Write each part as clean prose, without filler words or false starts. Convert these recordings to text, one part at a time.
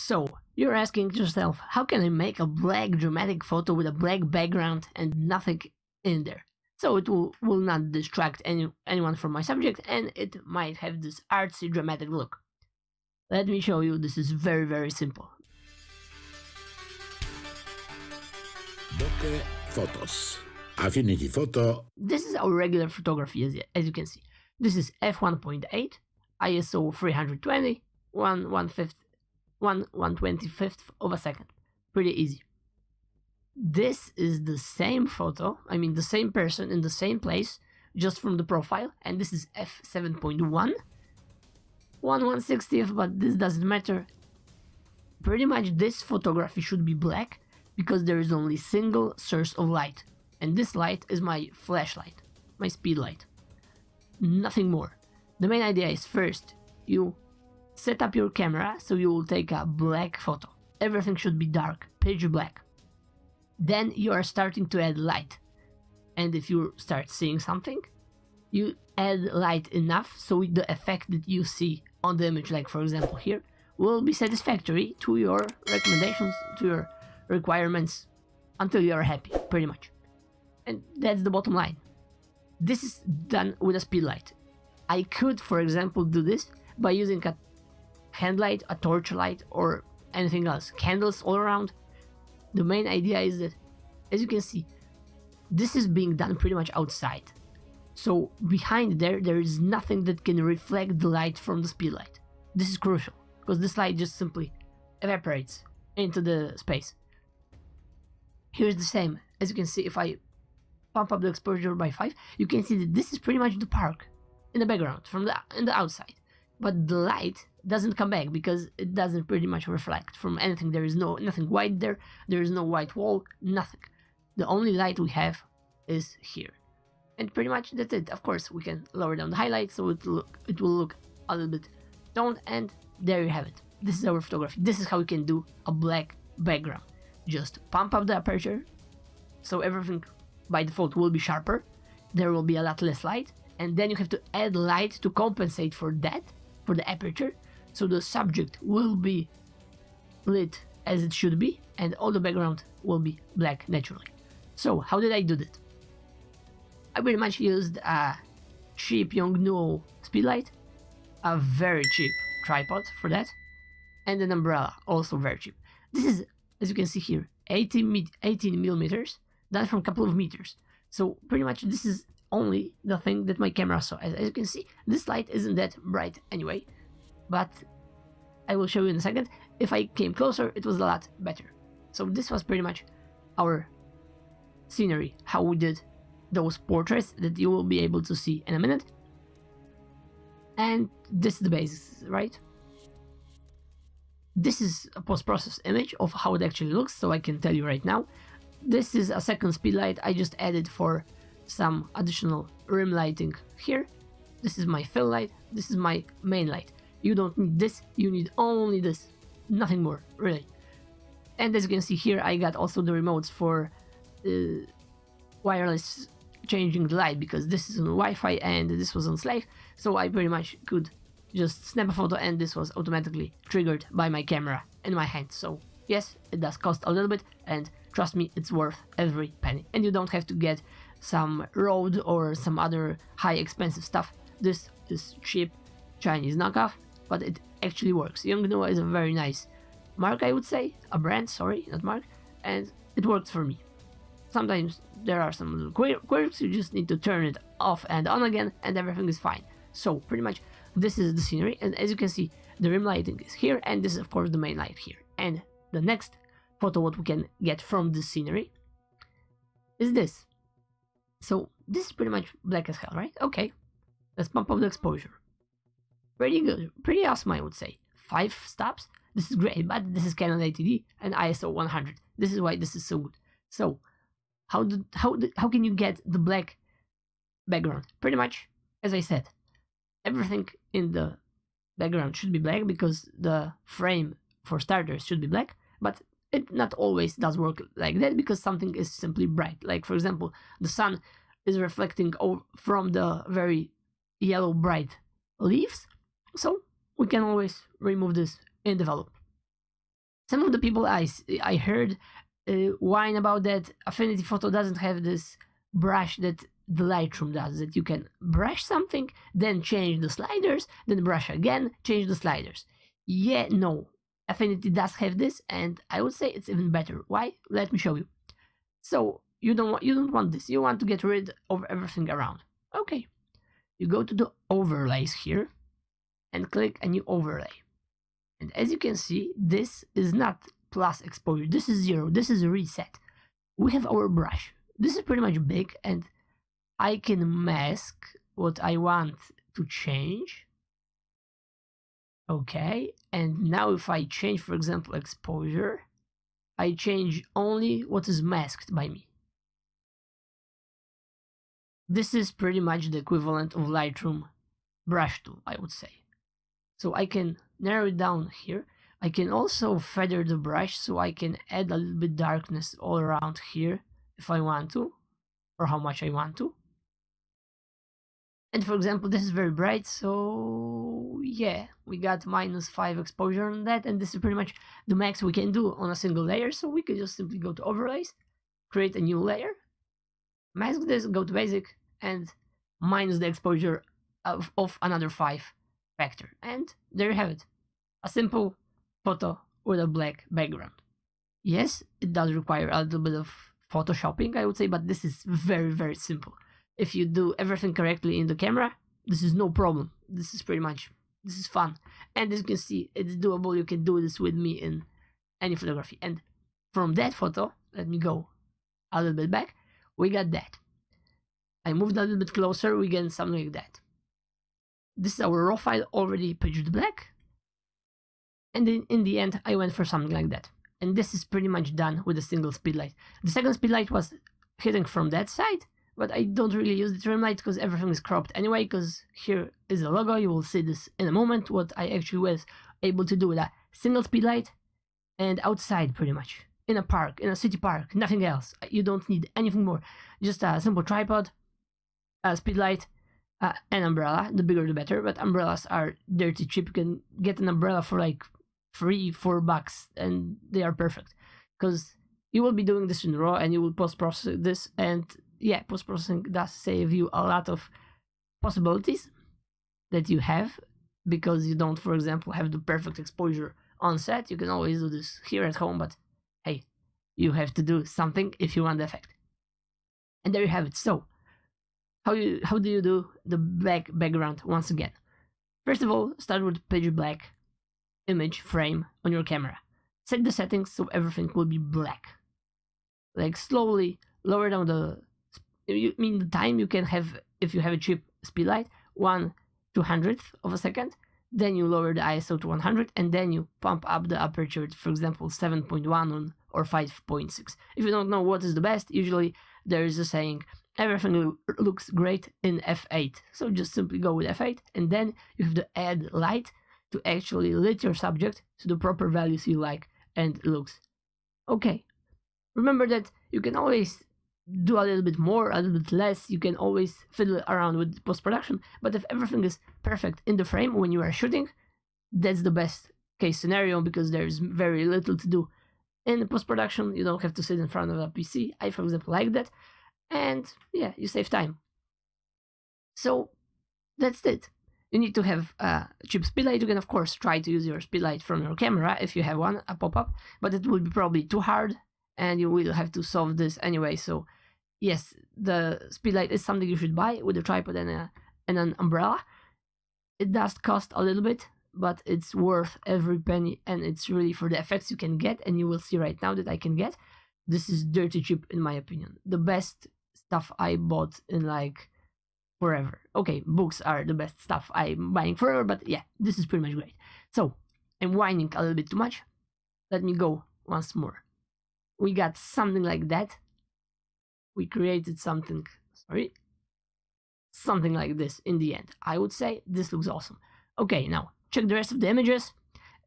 So, you're asking yourself, how can I make a black dramatic photo with a black background and nothing in there? So it will not distract anyone from my subject, and it might have this artsy dramatic look. Let me show you, this is very, very simple. Bokeh Photos. Affinity Photo. This is our regular photography, as you can see. This is f1.8, ISO 320, 1/125th of a second. Pretty easy. This is the same photo, I mean the same person in the same place, just from the profile, and this is f7.1, 1/160th, but this doesn't matter. Pretty much this photography should be black, because there is only single source of light, and this light is my flashlight, my speed light. Nothing more. The main idea is, first, you set up your camera so you will take a black photo. Everything should be dark, pitch black. Then you are starting to add light, and if you start seeing something, you add light enough so the effect that you see on the image, like for example here, will be satisfactory to your recommendations, to your requirements, until you are happy, pretty much. And that's the bottom line. This is done with a speed light. I could, for example, do this by using a handlight, a torch light, or anything else, candles all around. The main idea is that, as you can see, this is being done pretty much outside. So behind there is nothing that can reflect the light from the speed light. This is crucial, because this light just simply evaporates into the space. Here's the same. As you can see, if I pump up the exposure by 5, you can see that this is pretty much the park in the background, in the outside. But the light doesn't come back because it doesn't pretty much reflect from anything. There is nothing white there. There is no white wall. Nothing. The only light we have is here, and pretty much that's it. Of course, we can lower down the highlight so it will look a little bit toned, and there you have it. This is our photography. This is how we can do a black background. Just pump up the aperture so everything by default will be sharper. There will be a lot less light, and then you have to add light to compensate for that, for the aperture, so the subject will be lit as it should be, and all the background will be black naturally. So how did I do that? I pretty much used a cheap Yongnuo speedlight, a very cheap tripod for that, and an umbrella, also very cheap. This is, as you can see here, 18 millimeters, done from a couple of meters. So pretty much this is only the thing that my camera saw. As you can see, this light isn't that bright anyway, but I will show you in a second. If I came closer, it was a lot better. So this was pretty much our scenery, how we did those portraits that you will be able to see in a minute. And this is the basis, right? This is a post-processed image of how it actually looks, so I can tell you right now. This is a second speedlight I just added for some additional rim lighting here. This is my fill light, this is my main light. You don't need this, you need only this, nothing more, really. And as you can see here, I got also the remotes for wireless changing the light, because this is on Wi-Fi and this was on Slave, so I pretty much could just snap a photo and this was automatically triggered by my camera in my hand. So yes, it does cost a little bit, and trust me, it's worth every penny. And you don't have to get some Rode or some other high expensive stuff. This is cheap Chinese knockoff, but it actually works. Yongnuo is a very nice mark, I would say, a brand, sorry, not mark, and it works for me. Sometimes there are some little quirks, you just need to turn it off and on again and everything is fine. So pretty much this is the scenery, and as you can see, the rim lighting is here, and this is of course the main light here. And the next photo what we can get from this scenery is this. So this is pretty much black as hell, right? Okay, let's pump up the exposure. Pretty good, pretty awesome, I would say. 5 stops. This is great, but this is Canon 80D and ISO 100. This is why this is so good. So how can you get the black background? Pretty much, as I said, everything in the background should be black because the frame for starters should be black, but it not always does work like that because something is simply bright. Like for example, the sun is reflecting from the very yellow bright leaves, so we can always remove this in develop. Some of the people I heard whine about that Affinity Photo doesn't have this brush that the Lightroom does, that you can brush something, then change the sliders, then brush again, change the sliders. Yeah, no. Affinity does have this, and I would say it's even better. Why? Let me show you. So you don't want this. You want to get rid of everything around. Okay. You go to the overlays here and click a new overlay. And as you can see, this is not plus exposure. This is 0. This is a reset. We have our brush. This is pretty much big, and I can mask what I want to change. Okay, and now if I change, for example, exposure, I change only what is masked by me. This is pretty much the equivalent of Lightroom brush tool, I would say. So I can narrow it down here. I can also feather the brush, so I can add a little bit darkness all around here if I want to, or how much I want to. And for example, this is very bright, so yeah, we got -5 exposure on that, and this is pretty much the max we can do on a single layer. So we can just simply go to overlays, create a new layer, mask this, go to basic, and minus the exposure of another 5 factor. And there you have it, a simple photo with a black background. Yes, it does require a little bit of photoshopping, I would say, but this is very, very simple. If you do everything correctly in the camera, this is no problem. This is fun. And as you can see, it's doable. You can do this with me in any photography. And from that photo, let me go a little bit back, we got that. I moved a little bit closer, we get something like that. This is our raw file already pitched black. And then in the end, I went for something like that. And this is pretty much done with a single speedlight. The second speedlight was hitting from that side, but I don't really use the trim light because everything is cropped anyway, because here is the logo. You will see this in a moment, what I actually was able to do with a single speedlight and outside pretty much. In a park, in a city park, nothing else. You don't need anything more. Just a simple tripod, a speedlight, an umbrella. The bigger the better, but umbrellas are dirty cheap. You can get an umbrella for like $3-4 and they are perfect, because you will be doing this in RAW and you will post-process this, and yeah, post-processing does save you a lot of possibilities that you have, because you don't, for example, have the perfect exposure on set. You can always do this here at home, but hey, you have to do something if you want the effect. And there you have it. So how do you do the black background once again? First of all, start with pitch black image frame on your camera. Set the settings so everything will be black. Like slowly lower down the time you can have, if you have a cheap speedlight, 1/200th of a second. Then you lower the ISO to 100, and then you pump up the aperture, for example 7.1 or 5.6. If you don't know what is the best, usually there is a saying, everything looks great in f8. So just simply go with f8, and then you have to add light to actually lit your subject to the proper values you like, and it looks okay. Remember that you can always do a little bit more, a little bit less. You can always fiddle around with post-production, but if everything is perfect in the frame when you are shooting, that's the best case scenario, because there's very little to do in post-production. You don't have to sit in front of a PC. I, for example, like that, and yeah, you save time. So that's it. You need to have a cheap speedlight. You can, of course, try to use your speedlight from your camera if you have one, a pop-up, but it will be probably too hard, and you will have to solve this anyway. So yes, the speedlight is something you should buy with a tripod and an umbrella. It does cost a little bit, but it's worth every penny, and it's really for the effects you can get, and you will see right now that I can get. This is dirty cheap in my opinion. The best stuff I bought in like forever. Okay, books are the best stuff I'm buying forever, but yeah, this is pretty much great. So I'm whining a little bit too much. Let me go once more. We got something like that. We created something like this in the end. I would say this looks awesome. Okay, now check the rest of the images,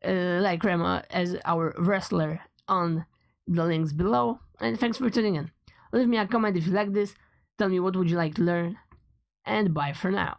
like Remo as our wrestler on the links below, and thanks for tuning in. Leave me a comment if you like this, tell me what would you like to learn, and bye for now.